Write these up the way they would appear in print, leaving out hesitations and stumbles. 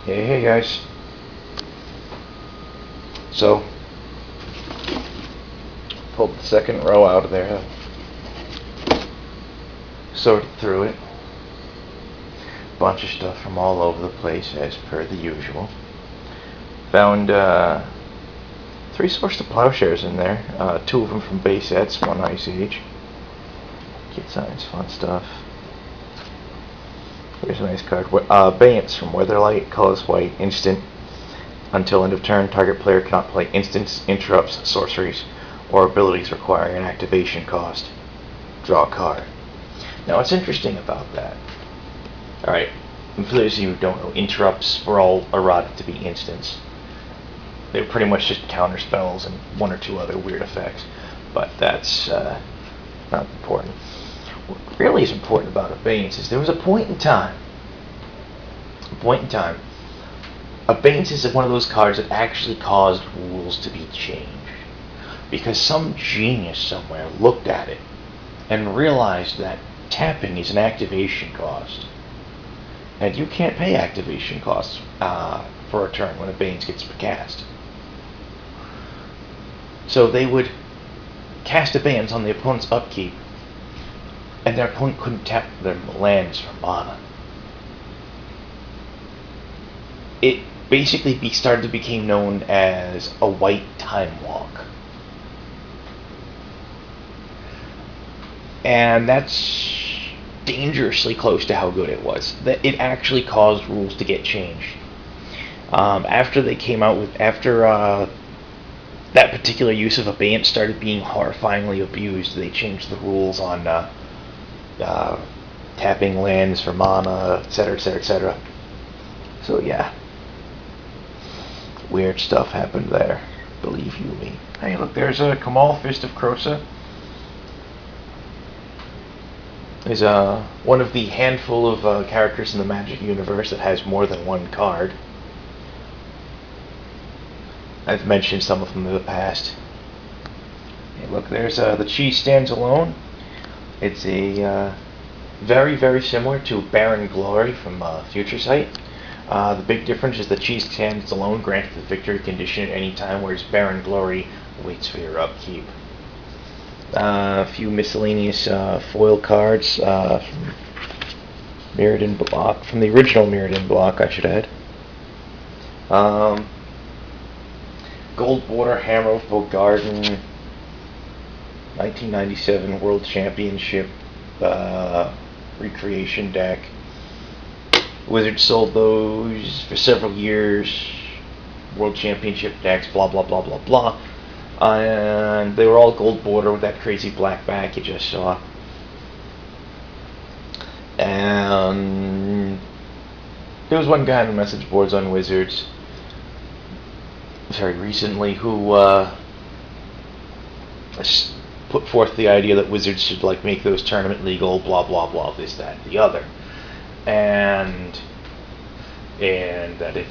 Hey guys. So, pulled the second row out of there, sorted through it. Bunch of stuff from all over the place, as per the usual. Found 3 sources of plowshares in there. 2 of them from base sets, 1 Ice Age. Kid science, fun stuff. Here's a nice card. Bance from Weatherlight, colors white, instant. Until end of turn, target player cannot play instants, interrupts, sorceries, or abilities requiring an activation cost. Draw a card. Now, what's interesting about that? Alright, for those of you who don't know, interrupts were all erotic to be instants. They were pretty much just counter spells and 1 or 2 other weird effects. But that's not important. What really is important about Abeyance is there was a point in time. Abeyance is one of those cards that actually caused rules to be changed. Because some genius somewhere looked at it and realized that tapping is an activation cost. And you can't pay activation costs for a turn when Abeyance gets cast. So they would cast Abeyance on the opponent's upkeep, and their opponent couldn't tap their lands for mana. It basically became known as a white time walk. And that's dangerously close to how good it was. That it actually caused rules to get changed. After that particular use of Abeyance started being horrifyingly abused, they changed the rules on tapping lands for mana, etc., etc., etc. So yeah, weird stuff happened there. Believe you me. Hey, look, there's a Kamal Fist of Krosa. Is one of the handful of characters in the Magic universe that has more than 1 card. I've mentioned some of them in the past. Hey, look, there's the Cheese Stands Alone. It's a very, very similar to Baron Glory from Future Sight. The big difference is the Cheese Stands Alone granted the victory condition at any time, whereas Baron Glory waits for your upkeep. A few miscellaneous foil cards from Mirrodin block, from the original Mirrodin block, I should add. Gold Border Hammer of Bogarden, 1997 World Championship recreation deck. Wizards sold those for several years. World Championship decks, blah blah blah blah blah. And they were all gold border with that crazy black back you just saw. And there was one guy on the message boards on Wizards very recently who put forth the idea that Wizards should make those tournament legal, blah blah blah, this, that, the other, and that it's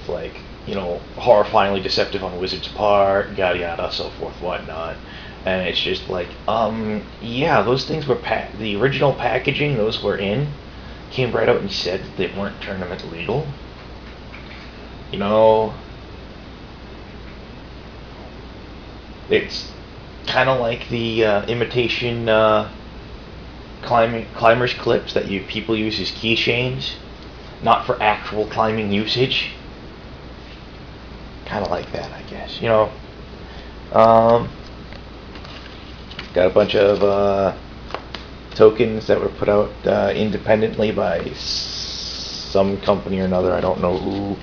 horrifyingly deceptive on Wizards' part, yada yada, so forth, whatnot. And it's just yeah, those things were the original packaging, those were came right out and said that they weren't tournament legal. It's kind of like the imitation climbers clips that people use as keychains, not for actual climbing usage. Kind of like that, I guess. Got a bunch of tokens that were put out independently by some company or another. I don't know who.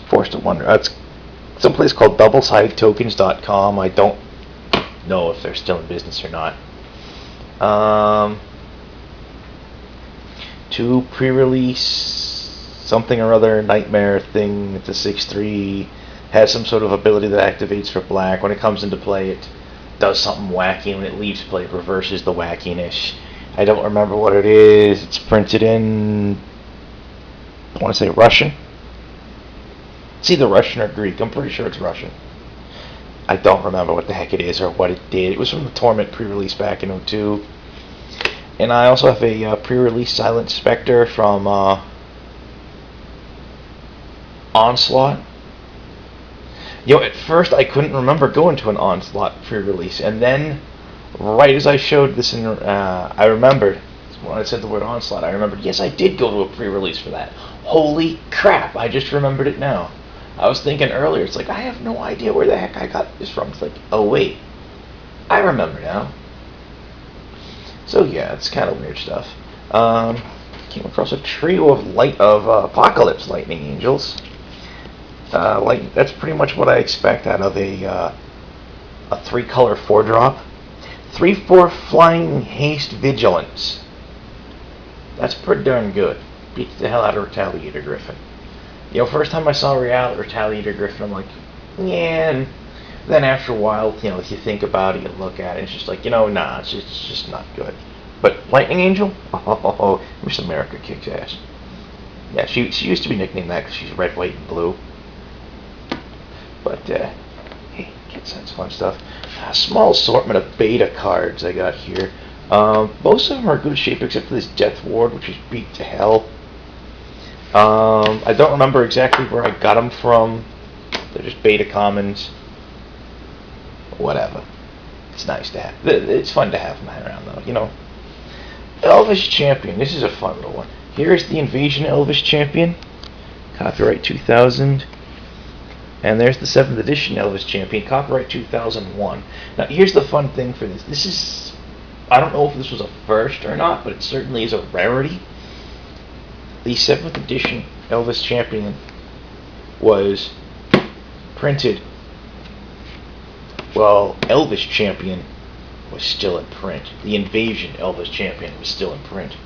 Forced to wonder. That's someplace called doublesidetokens.com. I don't know if they're still in business or not. To pre-release something or other nightmare thing. It's a 6/3. Has some sort of ability that activates for black. When it comes into play, it does something wacky. When it leaves play, it reverses the wackiness. I don't remember what it is. It's printed in, I want to say Russian. It's either Russian or Greek. I'm pretty sure it's Russian. I don't remember what the heck it is or what it did. It was from the Torment pre-release back in '02. And I also have a pre-release Silent Spectre from Onslaught. At first I couldn't remember going to an Onslaught pre-release, and then right as I showed this, I remembered when I said the word Onslaught. I remembered, yes, I did go to a pre-release for that. Holy crap! I just remembered it now. I was thinking earlier, it's like I have no idea where the heck I got this from. It's like, oh wait, I remember now. So yeah, it's kind of weird stuff. Came across a trio of Apocalypse Lightning Angels. That's pretty much what I expect out of a 3-color 4-drop. 3/4 Flying Haste Vigilance. That's pretty darn good. Beats the hell out of Retaliator Griffin. First time I saw Retaliator Griffin, I'm like, yeah. And then after a while, if you think about it, you look at it, it's just like, nah, it's just not good. But Lightning Angel, oh, Miss America kicks ass. Yeah, she used to be nicknamed that because she's red, white, and blue. But hey, that's fun stuff. A small assortment of beta cards I got here. Most of them are good shape except for this Death Ward, which is beat to hell. I don't remember exactly where I got them from. They're just beta commons. Whatever. It's nice to have. It's fun to have them around, though. Elvish Champion. This is a fun little one. Here's the Invasion Elvish Champion. Copyright 2000. And there's the 7th edition Elvish Champion. Copyright 2001. Now, here's the fun thing for this. This is... I don't know if this was a first or not, but it certainly is a rarity. The 7th edition Elvish Champion was printed. Well, Elvish Champion was still in print. The Invasion Elvish Champion was still in print.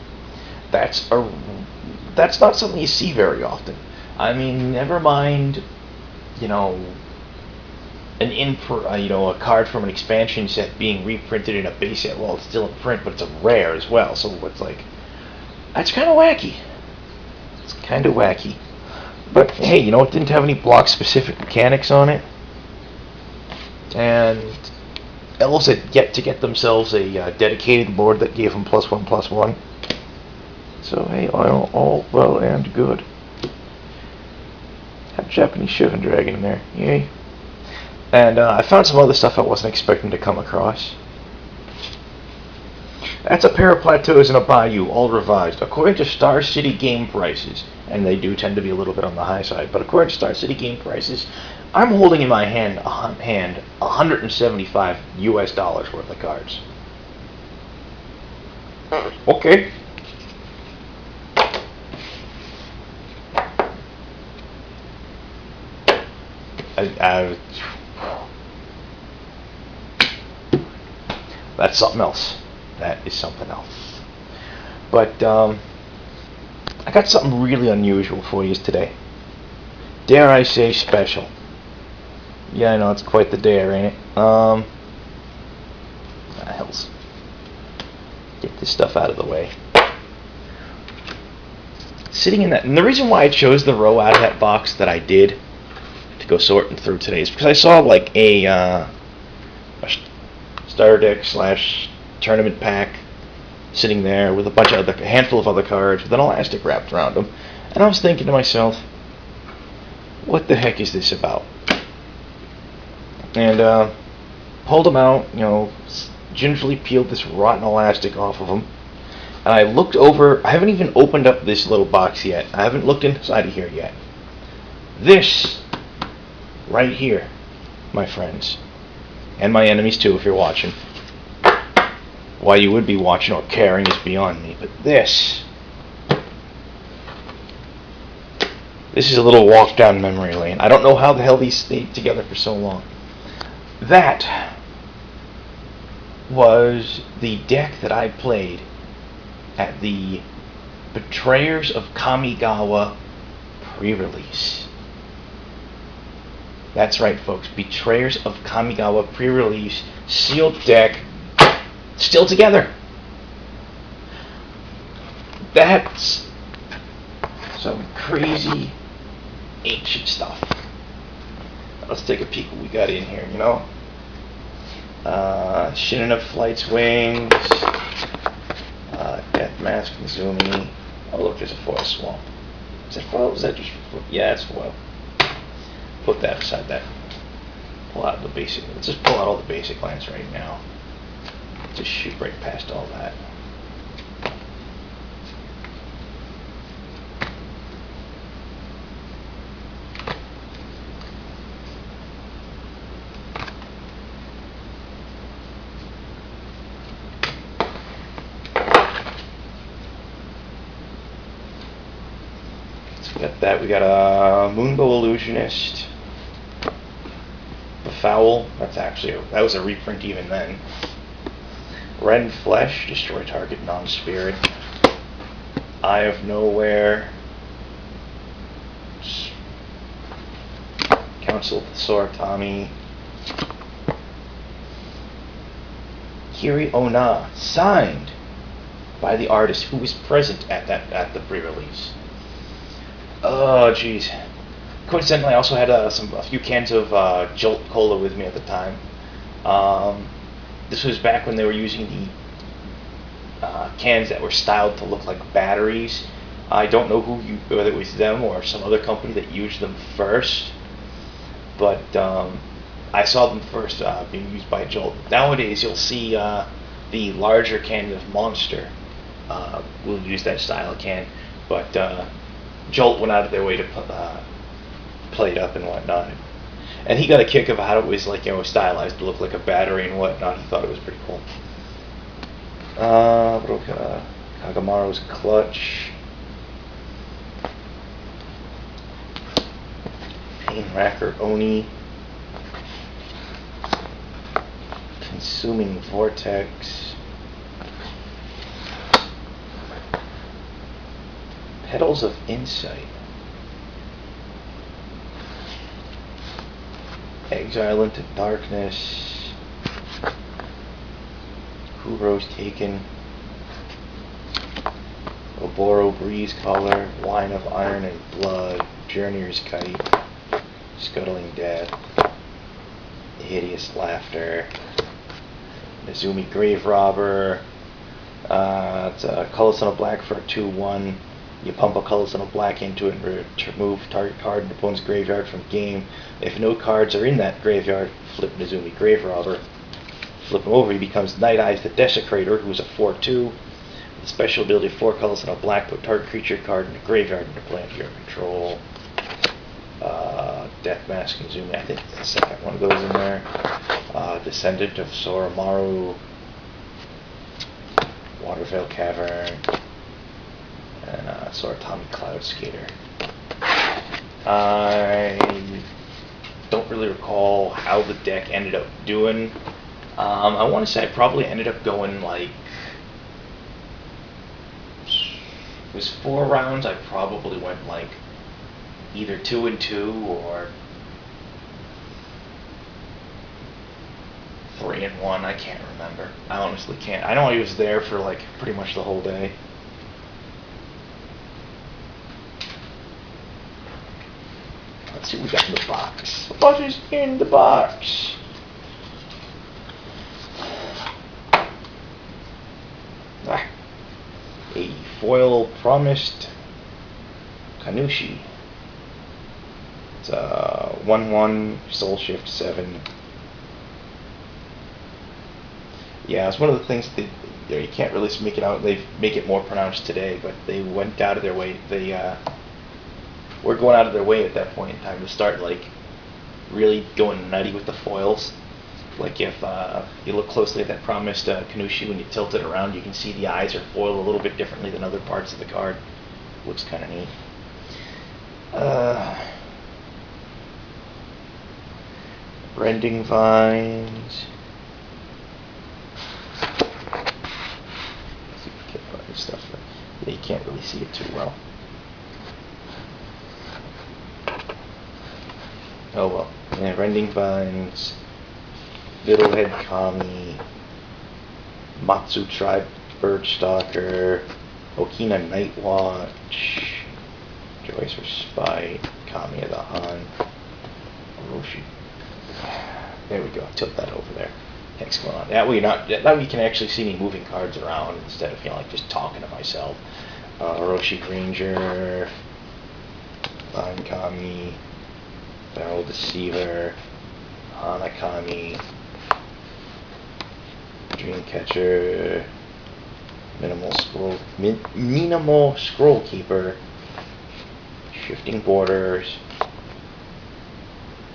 That's not something you see very often. I mean, never mind, a card from an expansion set being reprinted in a base set. Well, it's still in print, but it's a rare as well. So it's like, that's kind of wacky. It's kind of wacky. But hey, it didn't have any block-specific mechanics on it. And Elves had yet to get themselves a dedicated board that gave them +1/+1. So hey, all well and good. Had a Japanese Shivan Dragon in there, yay. And I found some other stuff I wasn't expecting to come across. That's a pair of plateaus and a bayou, all revised. According to Star City game prices, and they do tend to be a little bit on the high side, but according to Star City game prices, I'm holding in my hand $175 US worth of cards. Okay. That's something else. That is something else. But I got something really unusual for you today. Dare I say special. Yeah, I know, it's quite the dare, ain't it? Hells. Get this stuff out of the way. Sitting in that, and the reason why I chose the row out of that box that I did to go sorting through today is because I saw like a starter deck / tournament pack sitting there with a handful of other cards with an elastic wrapped around them, and I was thinking to myself, what the heck is this about? And pulled them out, gingerly peeled this rotten elastic off of them, and I looked over. I haven't even opened up this little box yet. I haven't looked inside of here yet. This right here, my friends, and my enemies too if you're watching. Why you would be watching or caring is beyond me, but this is a little walk down memory lane. I don't know how the hell these stayed together for so long. That was the deck that I played at the Betrayers of Kamigawa pre-release. That's right, folks. Betrayers of Kamigawa pre-release sealed deck, still together. That's some crazy ancient stuff. Let's take a peek what we got in here, you know? Shinina Flight's Wings, Death Mask Mizumi. Oh look, there's a foil swamp. Is that foil? Is that just foil? Yeah, it's foil. Put that beside that. Pull out the basic. Let's just pull out all the basic lines right now. Just shoot right past all that. We got that. We got a Moonbow Illusionist, Befoul. That was a reprint even then. Red Flesh, destroy target non-spirit. Eye of Nowhere. Council of the Soratami. Kiri Ona, signed by the artist who was present at the pre-release. Oh, jeez. Coincidentally, I also had a few cans of Jolt Cola with me at the time. This was back when they were using the cans that were styled to look like batteries. I don't know whether it was them or some other company that used them first, but I saw them first being used by Jolt. Nowadays, you'll see the larger can of Monster will use that style of can, but Jolt went out of their way to play it up and whatnot. And he got a kick of how it was like, you know, stylized to look like a battery and whatnot. He thought it was pretty cool. Kagamaru's Clutch. Painracker Oni. Consuming Vortex. Petals of Insight. Exile into Darkness. Kuro's Taken. Oboro Breeze Color. Wine of Iron and Blood. Journeyer's Kite. Scuttling Death. Hideous Laughter. Mizumi Grave Robber. It's a colorless on a black for a 2/1. You pump a colorless on a black into it and remove target card in the opponent's graveyard from game. If no cards are in that graveyard, flip Mizumi Grave Robber. Flip him over, he becomes Night Eyes the Desecrator, who's a 4/2. With the special ability 4 colors on a black, put target creature card in the graveyard into play under your control. Death Mask Mizumi, I think the second one of those in there. Descendant of Soromaru. Watervale Cavern. And Soratami Cloud Skater. I don't really recall how the deck ended up doing. I want to say I probably ended up going like, it was 4 rounds. I probably went like either 2-2 or 3-1. I can't remember. I honestly can't. I know I was there for like pretty much the whole day. Let's see what we got in the box. What is in the box? A foil promised Kanushi. It's a 1/1 Soul Shift 7. Yeah, it's one of the things that you can't really make it out. They make it more pronounced today, but they went out of their way. They were going out of their way at that point in time to start like really going nutty with the foils. Like if you look closely at that promised Kanushi, when you tilt it around, you can see the eyes are foiled a little bit differently than other parts of the card. Looks kind of neat. Rending Vines. Let's see if we can find stuff. Yeah, you can't really see it too well. Oh well. Yeah, Rending Vines. Fiddlehead Kami, Matsu Tribe Birdstalker, Okina Nightwatch, Joyce for Spite, Kami of the Han, Orochi There we go. Tilt that over there. Thanks, going on. That way, that way you can actually see me moving cards around instead of like just talking to myself. Orochi Granger, Kami, Barrel Deceiver, Hanakami, Dreamcatcher, Minimal Scroll Keeper, Shifting Borders.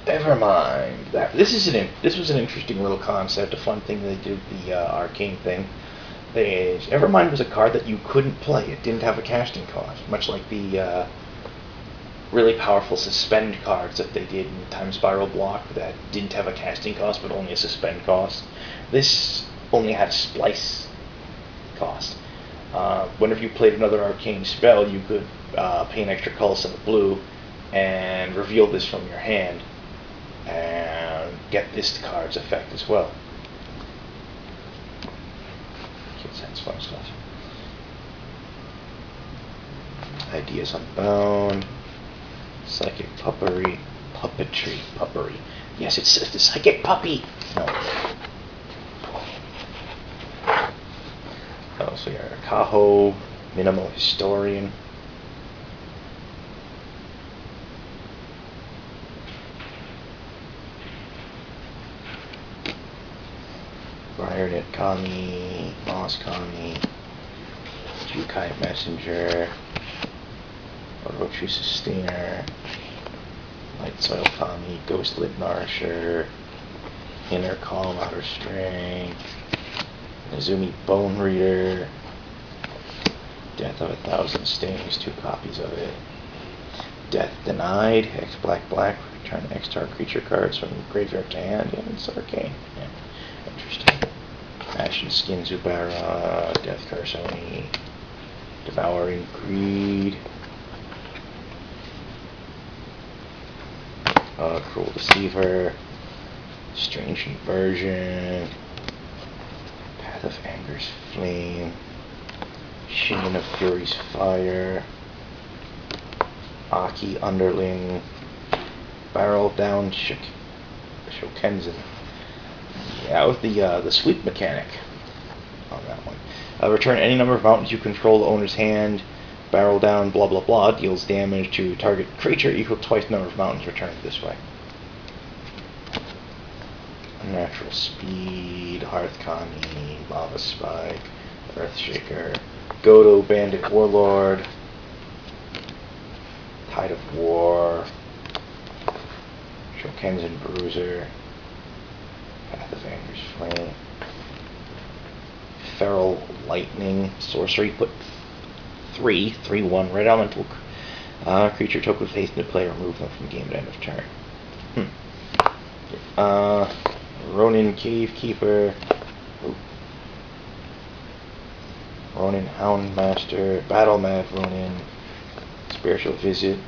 Evermind. This was an interesting little concept, a fun thing they did, the arcane thing. Evermind was a card that you couldn't play. It didn't have a casting cost, much like the really powerful suspend cards that they did in Time Spiral Block that didn't have a casting cost but only a suspend cost. This only had a splice cost. Whenever you played another arcane spell, you could pay an extra colorless of blue and reveal this from your hand and get this card's effect as well. That's fun stuff. Ideas Unbound, Psychic Puppery, Puppery. Yes, it's the Psychic Puppy. No. Oh, so you got Kaho, Minimal Historian. Briarnet Kami, Moss Kami, Jukai Messenger, Orochi Sustainer, Light Soil Kami, Ghostlit Nourisher, Inner Calm, Outer Strength, Nezumi Bone Reader, Death of 1,000 Stings, 2 copies of it. Death Denied, X Black, return X star creature cards from graveyard to hand, and it's arcane. Yeah. Interesting. Ashen Skin Zubara, Death Carsoni, Devouring Greed, Cruel Deceiver, Strange Inversion, Path of Anger's Flame, Shinin of Fury's Fire, Aki Underling, Barrel Down Shokenzen. Yeah, with the sweep mechanic on that one. Return any number of mountains you control the owner's hand. Barrel down, blah blah blah, deals damage to target creature equal to twice the number of mountains returned this way. Unnatural Speed, Hearth Kami, Lava Spike, Earthshaker, Godo Bandit Warlord, Tide of War, Shokenzen Bruiser, Path of Anger's Flame, Feral Lightning, Sorcery, put 3/1 red elemental creature token with haste into play, remove them from game at end of turn. Ronin Cavekeeper, Ronin Houndmaster, Battle Mad Ronin, Spiritual Visit,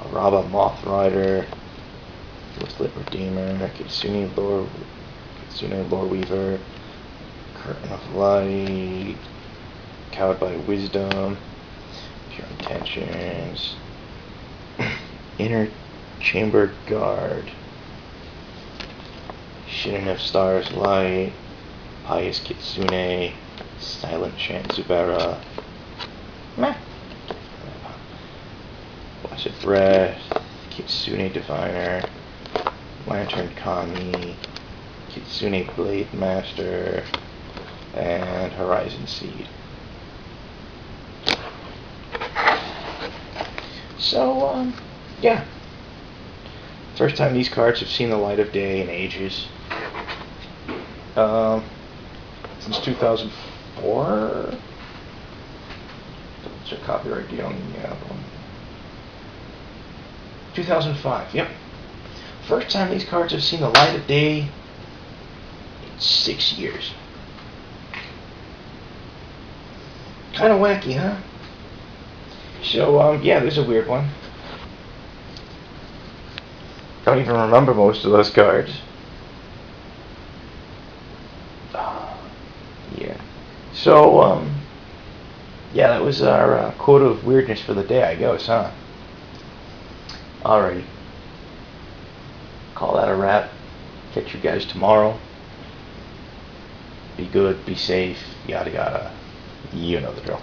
Araba Mothrider, Ghostlit Redeemer, Kitsune Lore Weaver, Curtain of Light, Cowed by Wisdom, Pure Intentions, Inner Chamber Guard, Shinin of Stars Light, Pious Kitsune, Silent Chant Zubara, Blessed Breath, Kitsune Diviner, Lantern Kami, Kitsune Blade Master, and Horizon Seed. So, yeah. First time these cards have seen the light of day in ages. Since 2004? It's a copyright deal on the album. 2005, yep. First time these cards have seen the light of day in 6 years. Kind of wacky, huh? So, yeah, there's a weird one. Don't even remember most of those cards. Yeah. So, yeah, that was our quote of weirdness for the day, I guess, huh? Alrighty. Call that a wrap. Catch you guys tomorrow. Be good, be safe, yada yada. You know the drill.